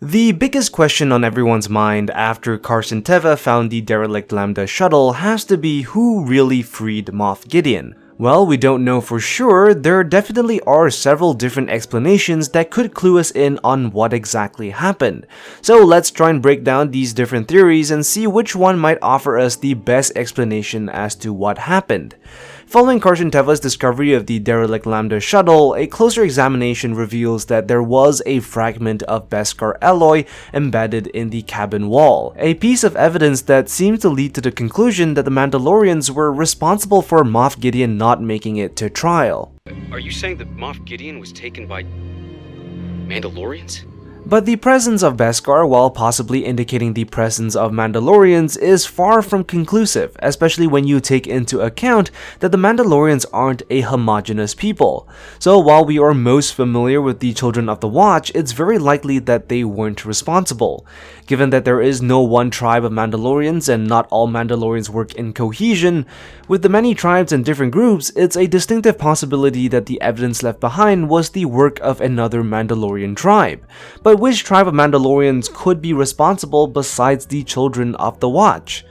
The biggest question on everyone's mind after Carson Teva found the derelict Lambda shuttle has to be who really freed Moff Gideon. Well, we don't know for sure. There definitely are several different explanations that could clue us in on what exactly happened. So let's try and break down these different theories and see which one might offer us the best explanation as to what happened. Following Carson Teva's discovery of the derelict Lambda shuttle, a closer examination reveals that there was a fragment of beskar alloy embedded in the cabin wall, a piece of evidence that seems to lead to the conclusion that the Mandalorians were responsible for Moff Gideon not making it to trial. Are you saying that Moff Gideon was taken by Mandalorians? But the presence of beskar, while possibly indicating the presence of Mandalorians, is far from conclusive, especially when you take into account that the Mandalorians aren't a homogenous people. So while we are most familiar with the Children of the Watch, it's very likely that they weren't responsible. Given that there is no one tribe of Mandalorians and not all Mandalorians work in cohesion, with the many tribes and different groups, it's a distinctive possibility that the evidence left behind was the work of another Mandalorian tribe. But which tribe of Mandalorians could be responsible besides the Children of the Watch?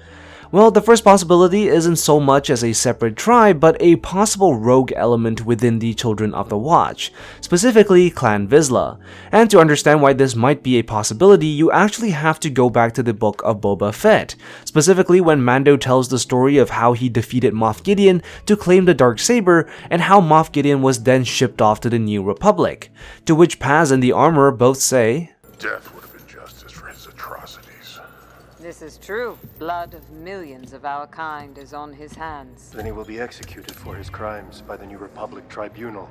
Well, the first possibility isn't so much as a separate tribe, but a possible rogue element within the Children of the Watch, specifically Clan Vizsla. And to understand why this might be a possibility, you actually have to go back to the book of Boba Fett, specifically when Mando tells the story of how he defeated Moff Gideon to claim the Darksaber, and how Moff Gideon was then shipped off to the New Republic, to which Paz and the armor both say, "Death would have been justice for his atrocities." This is true. Blood of millions of our kind is on his hands. Then he will be executed for his crimes by the New Republic Tribunal.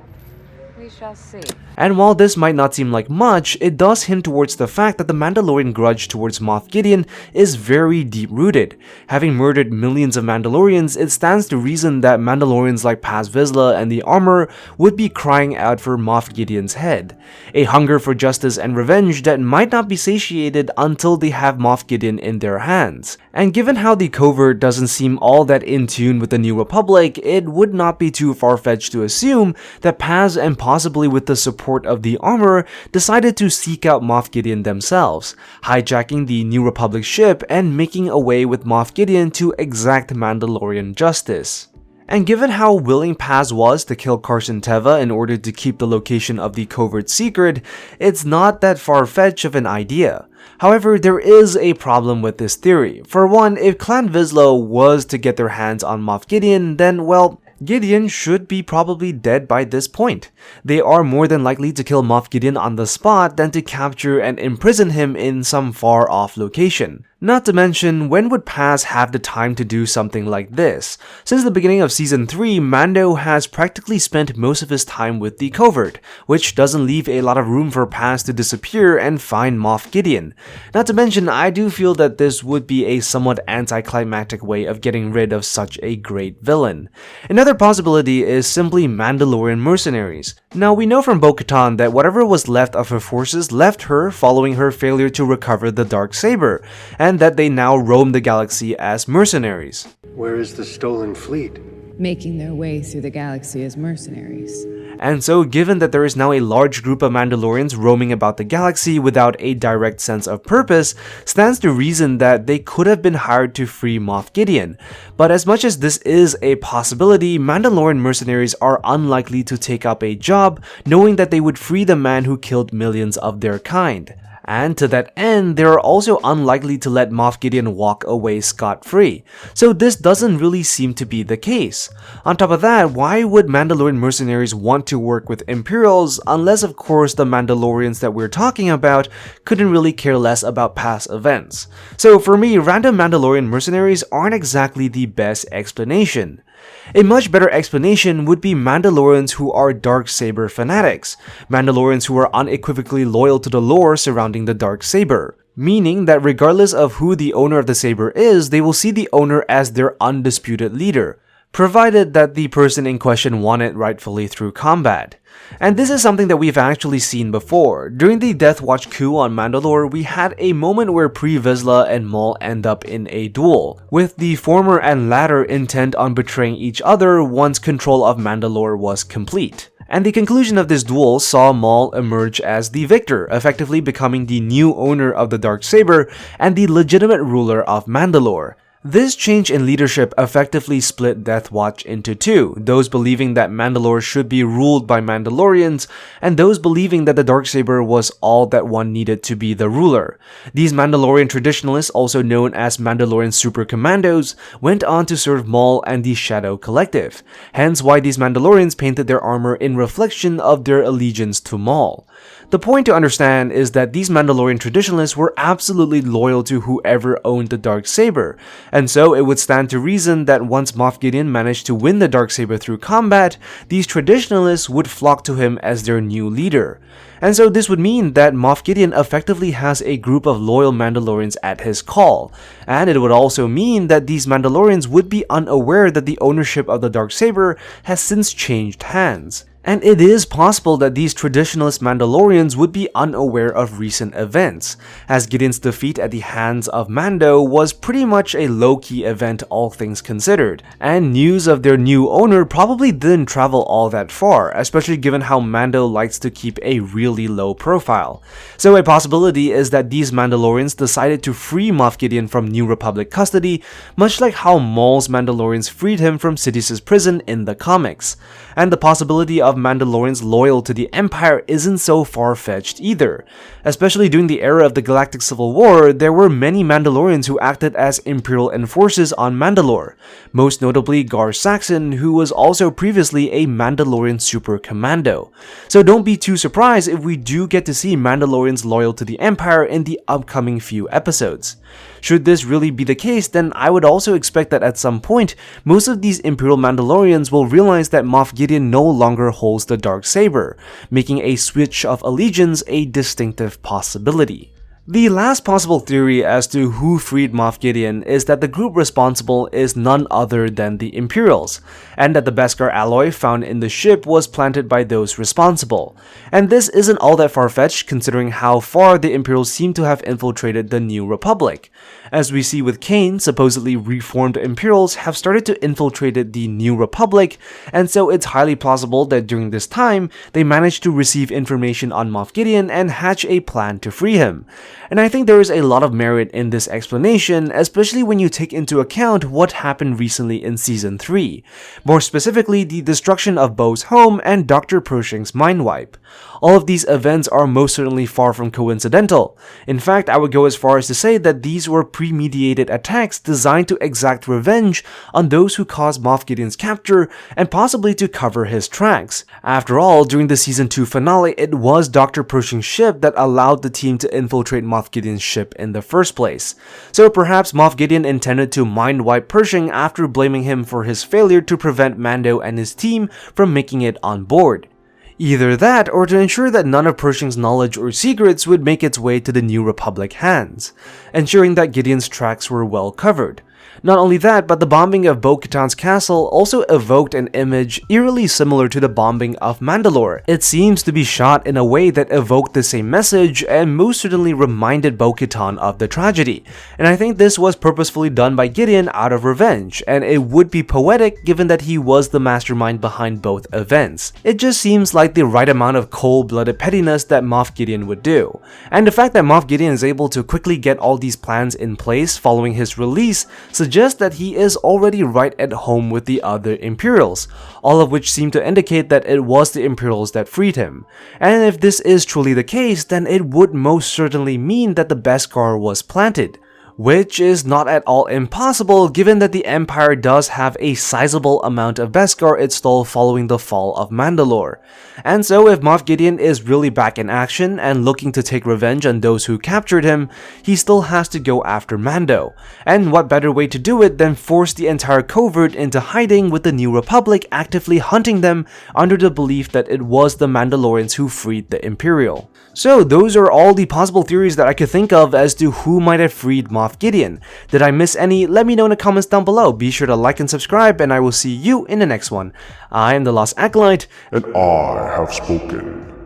We shall see. And while this might not seem like much, it does hint towards the fact that the Mandalorian grudge towards Moff Gideon is very deep-rooted. Having murdered millions of Mandalorians, it stands to reason that Mandalorians like Paz Vizsla and the Armor would be crying out for Moff Gideon's head. A hunger for justice and revenge that might not be satiated until they have Moff Gideon in their hands. And given how the covert doesn't seem all that in tune with the New Republic, it would not be too far-fetched to assume that Paz, and possibly with the support of the Armor, decided to seek out Moff Gideon themselves, hijacking the New Republic ship and making away with Moff Gideon to exact Mandalorian justice. And given how willing Paz was to kill Carson Teva in order to keep the location of the covert secret, it's not that far-fetched of an idea. However, there is a problem with this theory. For one, if Clan Vizsla was to get their hands on Moff Gideon, then, well, Gideon should be probably dead by this point. They are more than likely to kill Moff Gideon on the spot than to capture and imprison him in some far-off location. Not to mention, when would Paz have the time to do something like this? Since the beginning of Season 3, Mando has practically spent most of his time with the covert, which doesn't leave a lot of room for Paz to disappear and find Moff Gideon. Not to mention, I do feel that this would be a somewhat anticlimactic way of getting rid of such a great villain. Another possibility is simply Mandalorian mercenaries. Now, we know from Bo-Katan that whatever was left of her forces left her following her failure to recover the Darksaber, and that they now roam the galaxy as mercenaries. Where is the stolen fleet? Making their way through the galaxy as mercenaries. And so, given that there is now a large group of Mandalorians roaming about the galaxy without a direct sense of purpose, stands to reason that they could have been hired to free Moff Gideon. But as much as this is a possibility, Mandalorian mercenaries are unlikely to take up a job knowing that they would free the man who killed millions of their kind. And to that end, they are also unlikely to let Moff Gideon walk away scot-free. So this doesn't really seem to be the case. On top of that, why would Mandalorian mercenaries want to work with Imperials unless of course the Mandalorians that we're talking about couldn't really care less about past events? So for me, random Mandalorian mercenaries aren't exactly the best explanation. A much better explanation would be Mandalorians who are Darksaber fanatics, Mandalorians who are unequivocally loyal to the lore surrounding the Darksaber, meaning that regardless of who the owner of the saber is, they will see the owner as their undisputed leader, provided that the person in question won it rightfully through combat. And this is something that we've actually seen before. During the Death Watch coup on Mandalore, we had a moment where Pre Vizsla and Maul end up in a duel, with the former and latter intent on betraying each other once control of Mandalore was complete. And the conclusion of this duel saw Maul emerge as the victor, effectively becoming the new owner of the Darksaber and the legitimate ruler of Mandalore. This change in leadership effectively split Death Watch into two, those believing that Mandalore should be ruled by Mandalorians, and those believing that the Darksaber was all that one needed to be the ruler. These Mandalorian traditionalists, also known as Mandalorian Super Commandos, went on to serve Maul and the Shadow Collective, hence why these Mandalorians painted their armor in reflection of their allegiance to Maul. The point to understand is that these Mandalorian traditionalists were absolutely loyal to whoever owned the Darksaber, and so it would stand to reason that once Moff Gideon managed to win the Darksaber through combat, these traditionalists would flock to him as their new leader. And so this would mean that Moff Gideon effectively has a group of loyal Mandalorians at his call, and it would also mean that these Mandalorians would be unaware that the ownership of the Darksaber has since changed hands. And it is possible that these traditionalist Mandalorians would be unaware of recent events, as Gideon's defeat at the hands of Mando was pretty much a low-key event all things considered, and news of their new owner probably didn't travel all that far, especially given how Mando likes to keep a really low profile. So a possibility is that these Mandalorians decided to free Moff Gideon from New Republic custody, much like how Maul's Mandalorians freed him from Sidious's prison in the comics. And the possibility of Mandalorians loyal to the Empire isn't so far-fetched either. Especially during the era of the Galactic Civil War, there were many Mandalorians who acted as Imperial enforcers on Mandalore, most notably Gar Saxon, who was also previously a Mandalorian Super Commando. So don't be too surprised if we do get to see Mandalorians loyal to the Empire in the upcoming few episodes. Should this really be the case, then I would also expect that at some point, most of these Imperial Mandalorians will realize that Moff Gideon no longer holds the Darksaber, making a switch of allegiance a distinctive possibility. The last possible theory as to who freed Moff Gideon is that the group responsible is none other than the Imperials, and that the beskar alloy found in the ship was planted by those responsible. And this isn't all that far-fetched considering how far the Imperials seem to have infiltrated the New Republic. As we see with Kane, supposedly reformed Imperials have started to infiltrate the New Republic, and so it's highly plausible that during this time, they managed to receive information on Moff Gideon and hatch a plan to free him. And I think there is a lot of merit in this explanation, especially when you take into account what happened recently in Season 3, more specifically the destruction of Bo's home and Dr. Pershing's mind wipe. All of these events are most certainly far from coincidental. In fact, I would go as far as to say that these were premeditated attacks designed to exact revenge on those who caused Moff Gideon's capture and possibly to cover his tracks. After all, during the Season 2 finale, it was Dr. Pershing's ship that allowed the team to infiltrate Moff Gideon's ship in the first place. So perhaps Moff Gideon intended to mind wipe Pershing after blaming him for his failure to prevent Mando and his team from making it on board. Either that, or to ensure that none of Pershing's knowledge or secrets would make its way to the New Republic hands, ensuring that Gideon's tracks were well covered. Not only that, but the bombing of Bo-Katan's castle also evoked an image eerily similar to the bombing of Mandalore. It seems to be shot in a way that evoked the same message and most certainly reminded Bo-Katan of the tragedy. And I think this was purposefully done by Gideon out of revenge, and it would be poetic given that he was the mastermind behind both events. It just seems like the right amount of cold-blooded pettiness that Moff Gideon would do. And the fact that Moff Gideon is able to quickly get all these plans in place following his release suggests that he is already right at home with the other Imperials, all of which seem to indicate that it was the Imperials that freed him. And if this is truly the case, then it would most certainly mean that the beskar was planted, which is not at all impossible given that the Empire does have a sizable amount of beskar it stole following the fall of Mandalore. And so if Moff Gideon is really back in action and looking to take revenge on those who captured him, he still has to go after Mando. And what better way to do it than force the entire covert into hiding with the New Republic actively hunting them under the belief that it was the Mandalorians who freed the Imperial. So those are all the possible theories that I could think of as to who might have freed Moff Gideon. Did I miss any? Let me know in the comments down below. Be sure to like and subscribe, and I will see you in the next one. I am the Lost Acolyte, and I have spoken.